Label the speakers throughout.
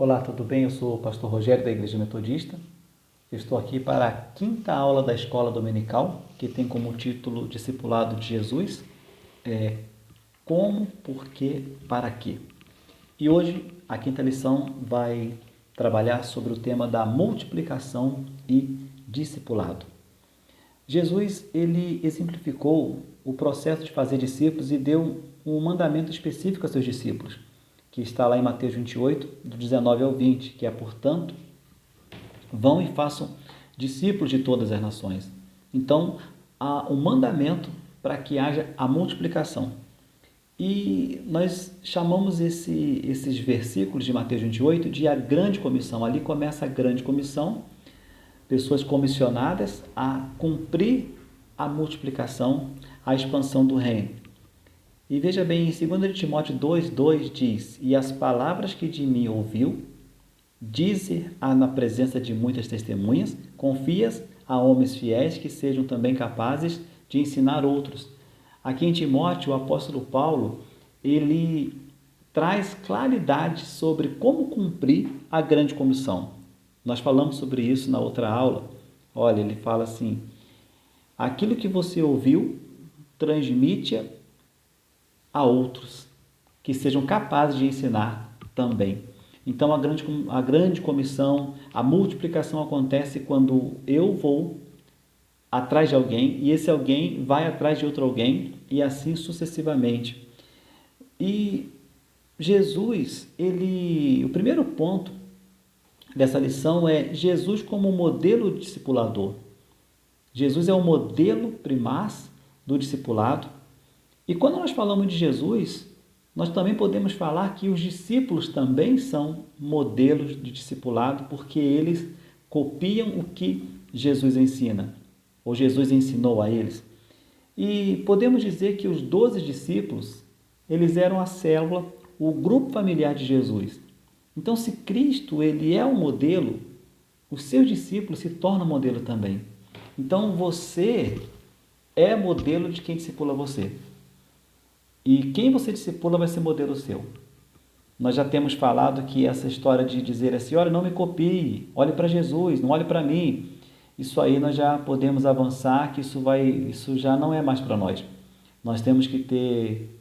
Speaker 1: Olá, tudo bem? Eu sou o pastor Rogério da Igreja Metodista. Estou aqui para a quinta aula da Escola Dominical, que tem como título Discipulado de Jesus. Como, por quê, para quê? E hoje a quinta lição vai trabalhar sobre o tema da multiplicação e discipulado. Jesus, ele exemplificou o processo de fazer discípulos e deu um mandamento específico a seus discípulos, que está lá em Mateus 28, do 19 ao 20, que é, portanto, vão e façam discípulos de todas as nações. Então, há um mandamento para que haja a multiplicação. E nós chamamos esses versículos de Mateus 28 de a grande comissão. Ali começa a grande comissão, pessoas comissionadas a cumprir a multiplicação, a expansão do reino. E veja bem, em 2 Timóteo 2,2 diz: E as palavras que de mim ouviu, dize na presença de muitas testemunhas, confias a homens fiéis que sejam também capazes de ensinar outros. Aqui em Timóteo, o apóstolo Paulo, ele traz claridade sobre como cumprir a grande comissão. Nós falamos sobre isso na outra aula. Olha, ele fala assim: aquilo que você ouviu, transmite a outros, que sejam capazes de ensinar também. Então, a grande comissão, a multiplicação acontece quando eu vou atrás de alguém e esse alguém vai atrás de outro alguém e assim sucessivamente. E Jesus, o primeiro ponto dessa lição é Jesus como modelo discipulador. Jesus é o modelo primaz do discipulado. E quando nós falamos de Jesus, nós também podemos falar que os discípulos também são modelos de discipulado, porque eles copiam o que Jesus ensina, ou Jesus ensinou a eles. E podemos dizer que os 12 discípulos, eles eram a célula, o grupo familiar de Jesus. Então, se Cristo ele é o modelo, os seus discípulos se tornam modelo também. Então, você é modelo de quem discipula você. E quem você discipula vai ser modelo seu. Nós já temos falado que essa história de dizer assim, olha, não me copie, olhe para Jesus, não olhe para mim. Isso aí nós já podemos avançar, que isso já não é mais para nós. Nós temos que ter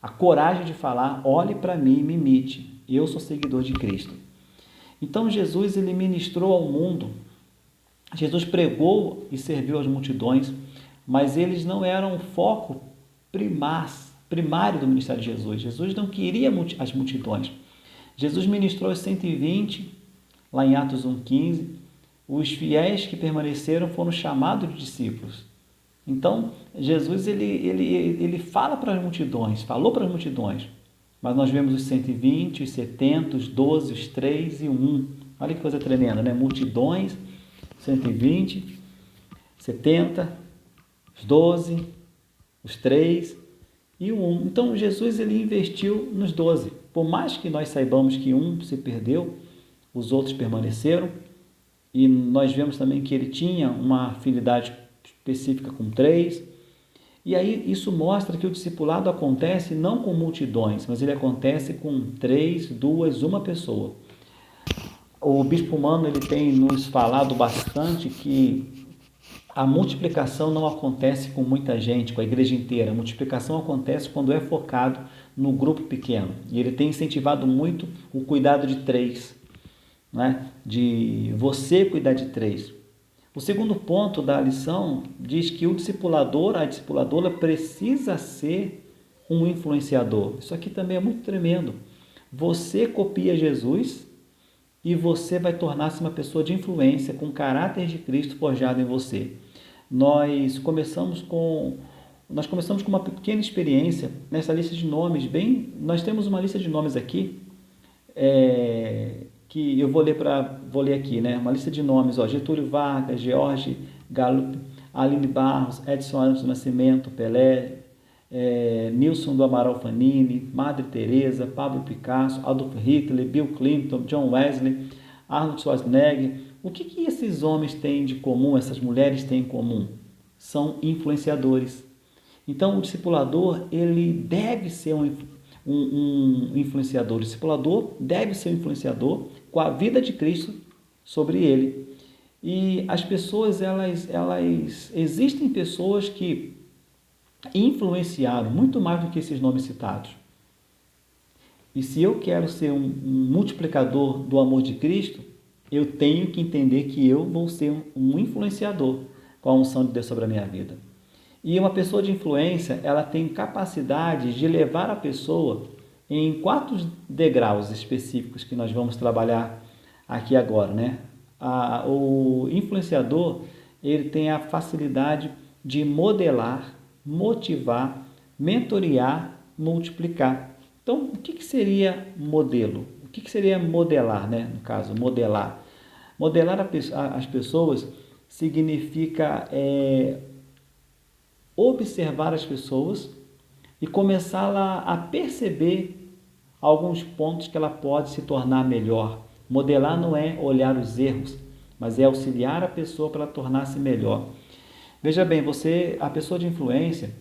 Speaker 1: a coragem de falar, olhe para mim, me imite. Eu sou seguidor de Cristo. Então Jesus, ele ministrou ao mundo, Jesus pregou e serviu as multidões, mas eles não eram o foco primário do ministério de Jesus. Jesus não queria as multidões. Jesus ministrou aos 120, lá em Atos 1,15. Os fiéis que permaneceram foram chamados de discípulos. Então, Jesus ele fala para as multidões, falou para as multidões, mas nós vemos os 120, os 70, os 12, os 3 e o 1. Olha que coisa tremenda, né? Multidões, 120, 70, os 12, os 3 e o 1. Então, Jesus ele investiu nos 12. Por mais que nós saibamos que um se perdeu, os outros permaneceram. E nós vemos também que ele tinha uma afinidade específica com 3. E aí isso mostra que o discipulado acontece não com multidões, mas ele acontece com 3, 2, uma pessoa. O Bispo Mano ele tem nos falado bastante que a multiplicação não acontece com muita gente, com a igreja inteira. A multiplicação acontece quando é focado no grupo pequeno. E ele tem incentivado muito o cuidado de 3, né? De você cuidar de 3. O segundo ponto da lição diz que o discipulador, a discipuladora precisa ser um influenciador. Isso aqui também é muito tremendo. Você copia Jesus e você vai tornar-se uma pessoa de influência com o caráter de Cristo forjado em você. Nós começamos com uma pequena experiência nessa lista de nomes. Nós temos uma lista de nomes aqui, que eu vou ler aqui, né? Uma lista de nomes, Getúlio Vargas, George Gallup, Aline Barros, Edson Arantes do Nascimento, Pelé, Nilson do Amaral Fanini, Madre Teresa, Pablo Picasso, Adolf Hitler, Bill Clinton, John Wesley, Arnold Schwarzenegger. O que esses homens têm de comum, essas mulheres têm em comum? São influenciadores. Então, o discipulador ele deve ser um um influenciador discipulador deve ser um influenciador com a vida de Cristo sobre ele. E as pessoas, existem pessoas que influenciaram muito mais do que esses nomes citados. E se eu quero ser um multiplicador do amor de Cristo, eu tenho que entender que eu vou ser um influenciador com a unção de Deus sobre a minha vida. E uma pessoa de influência, ela tem capacidade de levar a pessoa em 4 degraus específicos que nós vamos trabalhar aqui agora, né? O influenciador, ele tem a facilidade de modelar, motivar, mentorear, multiplicar. Então, o que seria modelo? O que seria modelar, né? No caso, modelar. Modelar as pessoas significa observar as pessoas e começar a perceber alguns pontos que ela pode se tornar melhor. Modelar não é olhar os erros, mas é auxiliar a pessoa para tornar-se melhor. Veja bem, a pessoa de influência,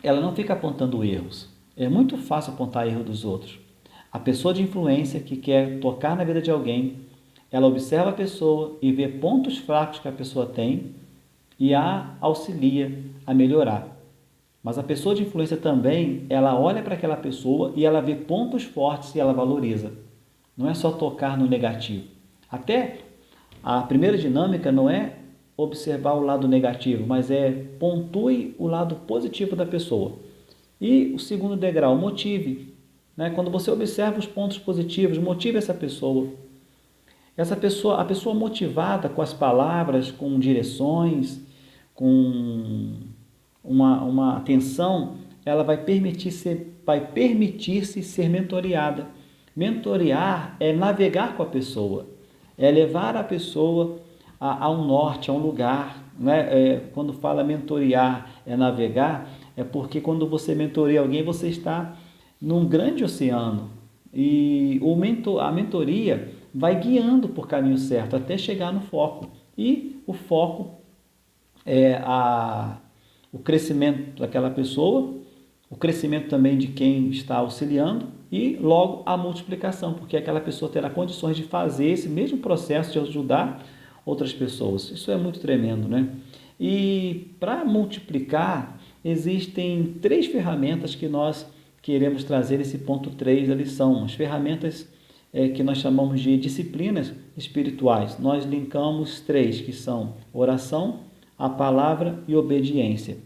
Speaker 1: ela não fica apontando erros. É muito fácil apontar erro dos outros. A pessoa de influência que quer tocar na vida de alguém, ela observa a pessoa e vê pontos fracos que a pessoa tem e a auxilia a melhorar. Mas a pessoa de influência também, ela olha para aquela pessoa e ela vê pontos fortes e ela valoriza. Não é só tocar no negativo. Até a primeira dinâmica não é observar o lado negativo, mas pontue o lado positivo da pessoa. E o segundo degrau, motive. Né? Quando você observa os pontos positivos, motive essa pessoa. A pessoa motivada com as palavras, com direções, com uma atenção, ela vai permitir-se ser mentoreada. Mentorear é navegar com a pessoa, é levar a pessoa a um norte, a um lugar. Né? Quando fala mentorear, é navegar, é porque quando você mentoreia alguém, você está num grande oceano e a mentoria vai guiando por caminho certo até chegar no foco. E o foco é o crescimento daquela pessoa, o crescimento também de quem está auxiliando e logo a multiplicação, porque aquela pessoa terá condições de fazer esse mesmo processo de ajudar outras pessoas. Isso é muito tremendo, né? E para multiplicar, existem 3 ferramentas que nós queremos trazer nesse ponto 3 da lição. As ferramentas que nós chamamos de disciplinas espirituais. Nós linkamos 3, que são oração, a palavra e obediência.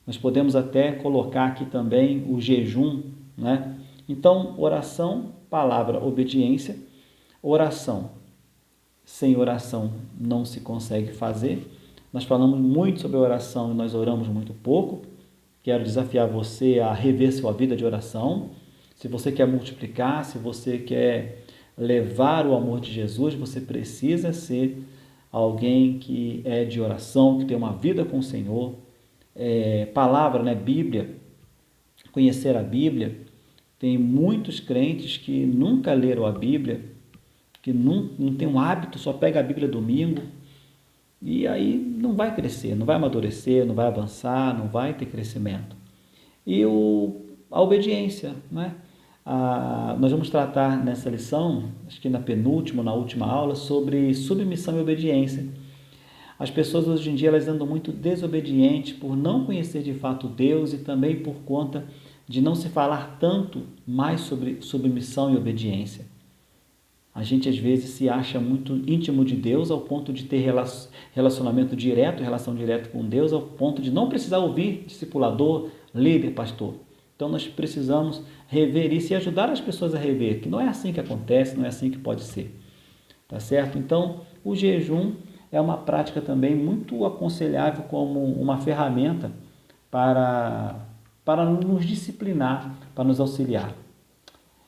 Speaker 1: Nós podemos até colocar aqui também o jejum, né? Então, oração, palavra, obediência. Oração. Sem oração não se consegue fazer. Nós falamos muito sobre oração e nós oramos muito pouco. Quero desafiar você a rever sua vida de oração. Se você quer multiplicar, se você quer levar o amor de Jesus, você precisa ser alguém que é de oração, que tem uma vida com o Senhor. Palavra, né? Bíblia, conhecer a Bíblia. Tem muitos crentes que nunca leram a Bíblia, que não tem um hábito, só pega a Bíblia domingo, e aí não vai crescer, não vai amadurecer, não vai avançar, não vai ter crescimento. E a obediência, né? Nós vamos tratar nessa lição, acho que na penúltima, na última aula, sobre submissão e obediência. As pessoas hoje em dia elas andam muito desobedientes por não conhecer de fato Deus e também por conta de não se falar tanto mais sobre submissão e obediência. A gente às vezes se acha muito íntimo de Deus ao ponto de ter relacionamento direto, relação direta com Deus, ao ponto de não precisar ouvir discipulador, líder, pastor. Então nós precisamos rever isso e ajudar as pessoas a rever, que não é assim que acontece, não é assim que pode ser. Tá certo? Então o jejum é uma prática também muito aconselhável como uma ferramenta para nos disciplinar, para nos auxiliar.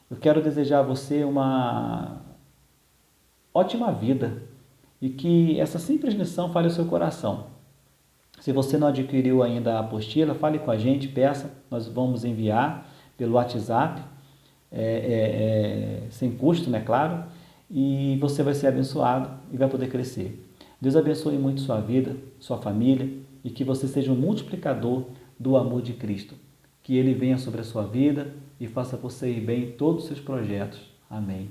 Speaker 1: Eu quero desejar a você uma ótima vida e que essa simples lição fale ao seu coração. Se você não adquiriu ainda a apostila, fale com a gente, peça, nós vamos enviar pelo WhatsApp, sem custo, né, claro, e você vai ser abençoado e vai poder crescer. Deus abençoe muito sua vida, sua família e que você seja um multiplicador do amor de Cristo. que Ele venha sobre a sua vida e faça você ir bem em todos os seus projetos. Amém.